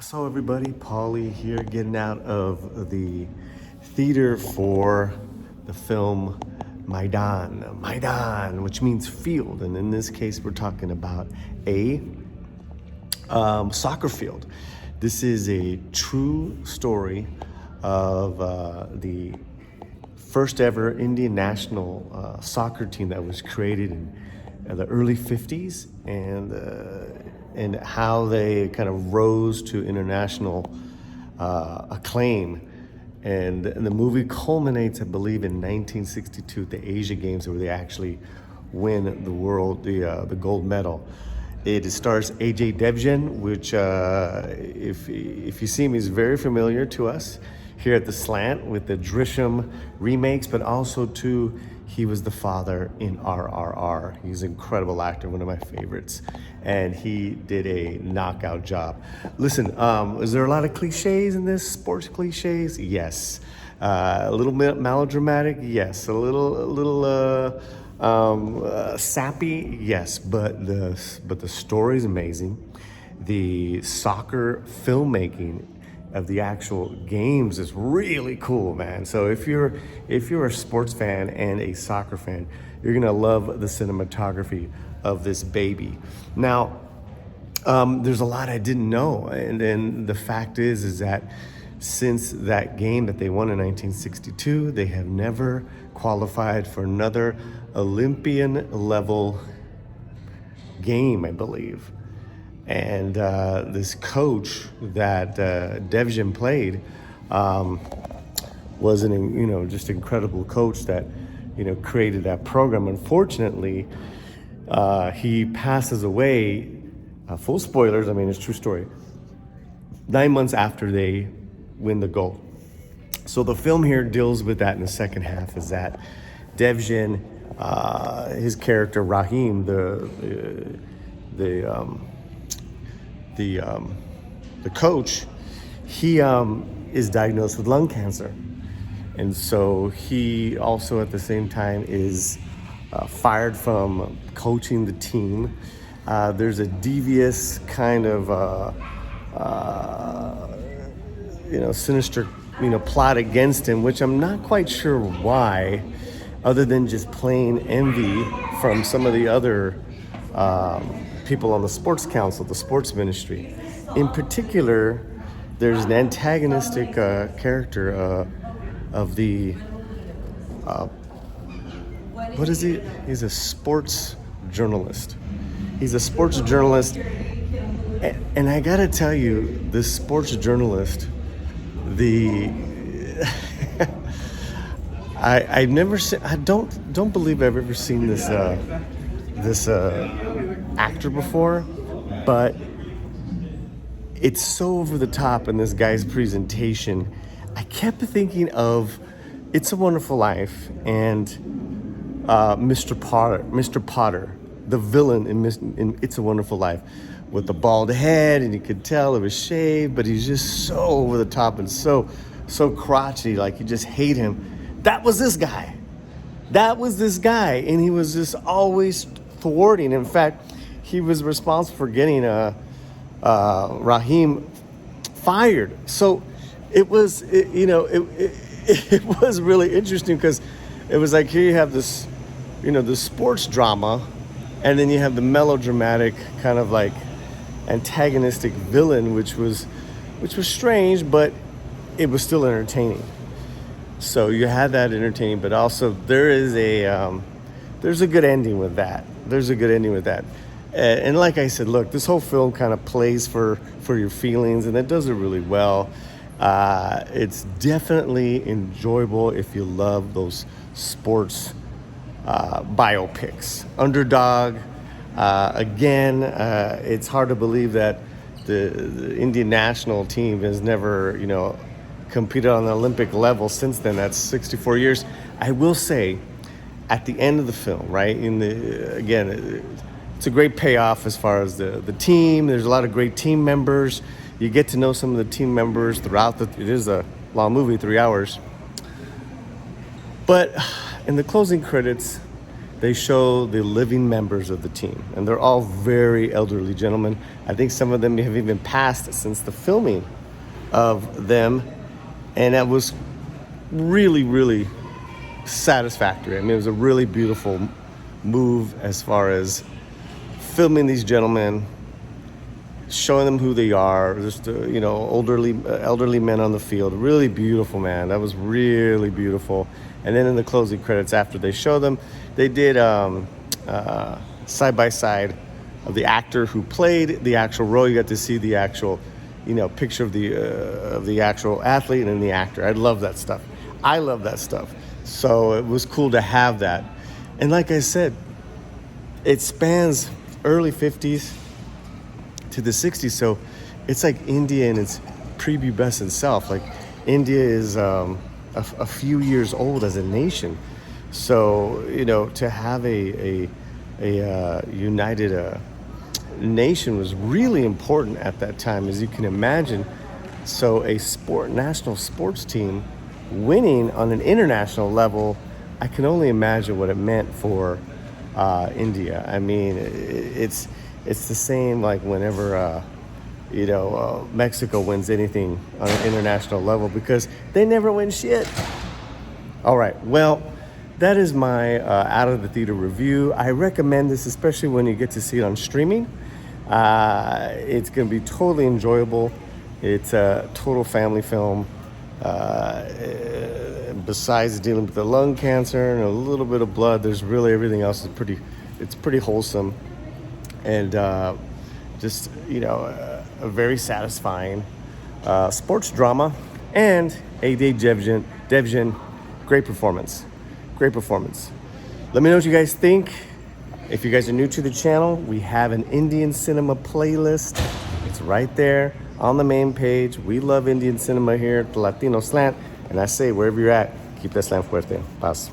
So everybody, Paulie here, getting out of the theater for the film Maidaan, which means field, and in this case, we're talking about a soccer field. This is a true story of the first ever Indian national soccer team that was created in the early 50s, and how they kind of rose to international acclaim. And the movie culminates, I believe, in 1962 at the Asia Games, where they actually win the gold medal. It stars Ajay Devgn, which, if you see him, is very familiar to us here at the Slant with the Drishyam remakes, but also too, he was the father in RRR. He's an incredible actor, one of my favorites, and he did a knockout job. Listen, is there a lot of cliches in this? Sports cliches? Yes. A little bit melodramatic? Yes. A little sappy? Yes. But the story is amazing. The soccer filmmaking of the actual games is really cool, man. So if you're a sports fan and a soccer fan, you're gonna love the cinematography of this baby. Now, there's a lot I didn't know, and then the fact is that since that game that they won in 1962, they have never qualified for another Olympian level game, I believe. And this coach that Devgn played was just an incredible coach that created that program. Unfortunately, he passes away. Full spoilers. I mean, it's a true story. 9 months after they win the gold. So the film here deals with that in the second half. Is that Devgn, his character Rahim, the coach, he is diagnosed with lung cancer, and so he also at the same time is fired from coaching the team. There's a devious kind of sinister plot against him, which I'm not quite sure why, other than just plain envy from some of the other people on the sports council, the sports ministry. In particular, there's an antagonistic character of the, what is he? He's a sports journalist. He's a sports journalist. And I gotta tell you, this sports journalist, I don't believe I've ever seen this actor before, but it's so over the top in this guy's presentation. I kept thinking of It's a Wonderful Life and Mr. Potter, the villain in It's a Wonderful Life, with the bald head, and you could tell it was shaved, but he's just so over the top and so crotchety, like you just hate him. That was this guy, and he was just always thwarting. In fact, he was responsible for getting Rahim fired. So it was really interesting, because it was like, here you have this the sports drama, and then you have the melodramatic kind of like antagonistic villain, which was strange, but it was still entertaining. So you had that entertaining, but also there's a good ending with that. And like I said, look, this whole film kind of plays for your feelings, and it does it really well. It's definitely enjoyable if you love those sports biopics. Underdog, again, it's hard to believe that the Indian national team has never, competed on the Olympic level since then. That's 64 years. I will say, at the end of the film, right, it's a great payoff as far as the team. There's a lot of great team members. You get to know some of the team members throughout it is a long movie, 3 hours. But in the closing credits, they show the living members of the team, and they're all very elderly gentlemen. I think some of them have even passed since the filming of them, and that was really, really satisfactory. I mean, it was a really beautiful move as far as filming these gentlemen, showing them who they are, just elderly men on the field. Really beautiful, man. That was really beautiful. And then in the closing credits, after they show them, they did side by side of the actor who played the actual role. You got to see the actual, picture of the actual athlete and then the actor. I love that stuff. I love that stuff. So it was cool to have that. And like I said, it spans early 50s to the 60s. So it's like India in its prepubescent self. Like India is a few years old as a nation. So, to have a united nation was really important at that time, as you can imagine. So a national sports team winning on an international level, I can only imagine what it meant for India. I mean, it's the same like whenever Mexico wins anything on an international level, because they never win shit. All right, well, that is my out of the theater review. I recommend this, especially when you get to see it on streaming. It's going to be totally enjoyable. It's a total family film. Besides dealing with the lung cancer and a little bit of blood, there's really everything else it's pretty wholesome, and just a very satisfying sports drama. And Ajay Devgn, great performance. Let me know what you guys think. If you guys are new to the channel, we have an Indian cinema playlist. It's right there on the main page. We love Indian cinema here at the Latino Slant. And I say, wherever you're at, keep that slant fuerte. Paz.